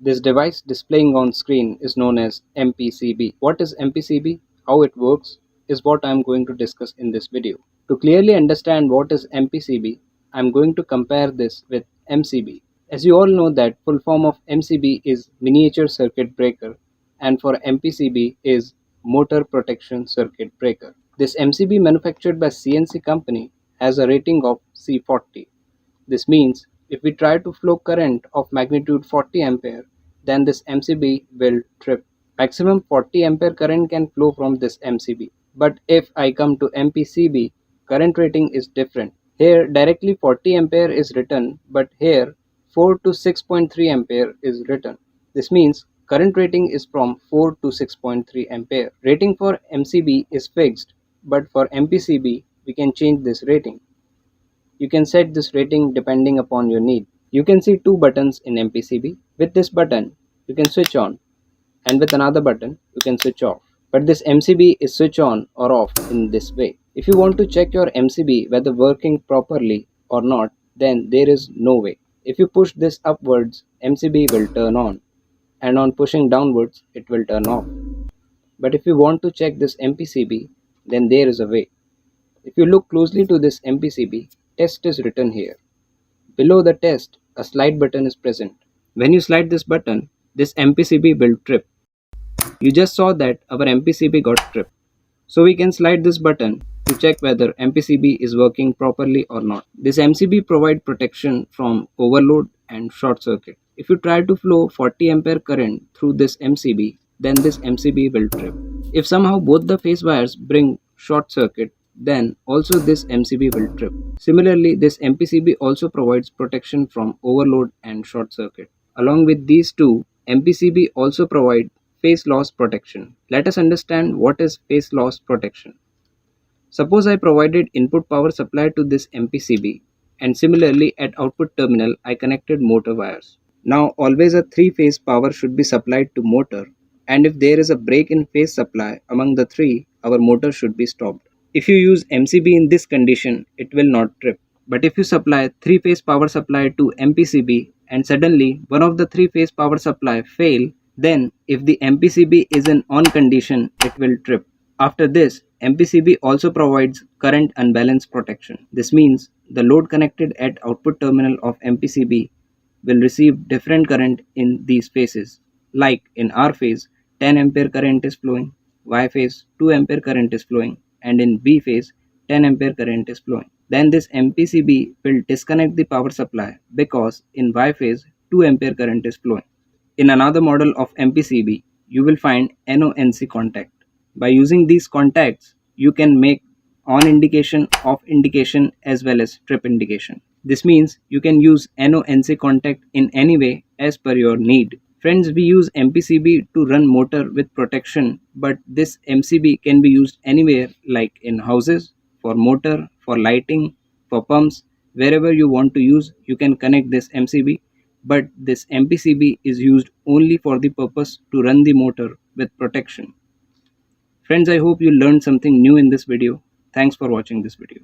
This device displaying on screen is known as MPCB. What is MPCB? How it works is what I am going to discuss in this video. To clearly understand what is MPCB, I am going to compare this with MCB. As you all know that full form of MCB is miniature circuit breaker and for MPCB is motor protection circuit breaker. This MCB manufactured by CNC company has a rating of C40. This means if we try to flow current of magnitude 40 ampere, then this MCB will trip. Maximum 40 ampere current can flow from this MCB. But if I come to MPCB, current rating is different. Here directly 40 ampere is written, but here 4 to 6.3 ampere is written. This means current rating is from 4 to 6.3 ampere. Rating for MCB is fixed, but for MPCB we can change this rating. You can set this rating depending upon your need. You can see two buttons in MPCB. With this button, you can switch on, and with another button, you can switch off. But this MCB is switch on or off in this way. If you want to check your MCB whether working properly or not, then there is no way. If you push this upwards, MCB will turn on, and on pushing downwards, it will turn off. But if you want to check this MPCB, then there is a way. If you look closely to this MPCB, test is written here. Below the test, a slide button is present. When you slide this button, this MPCB will trip. You just saw that our MPCB got tripped. So we can slide this button to check whether MPCB is working properly or not. This MCB provides protection from overload and short circuit. If you try to flow 40 ampere current through this MCB, then this MCB will trip. If somehow both the phase wires bring short circuit, then also this MCB will trip. Similarly, this MPCB also provides protection from overload and short circuit. Along with these two, MPCB also provides phase loss protection. Let us understand what is phase loss protection. Suppose I provided input power supply to this MPCB, and similarly at output terminal I connected motor wires. Now always a three-phase power should be supplied to motor, and if there is a break in phase supply among the three, our motor should be stopped. If you use MCB in this condition, it will not trip. But if you supply three-phase power supply to MPCB and suddenly one of the three-phase power supply fail, then if the MPCB is in on condition, it will trip. After this, MPCB also provides current unbalance protection. This means the load connected at output terminal of MPCB will receive different current in these phases. Like in R phase, 10 ampere current is flowing, Y phase 2 ampere current is flowing, and in B phase 10 ampere current is flowing. Then this MPCB will disconnect the power supply because in Y phase 2 ampere current is flowing. In another model of MPCB, you will find NONC contact. By using these contacts, you can make on indication, off indication as well as trip indication. This means you can use NONC contact in any way as per your need. Friends, we use MPCB to run motor with protection, but this MCB can be used anywhere like in houses, for motor, for lighting, for pumps, wherever you want to use, you can connect this MCB. But this MPCB is used only for the purpose to run the motor with protection. Friends, I hope you learned something new in this video. Thanks for watching this video.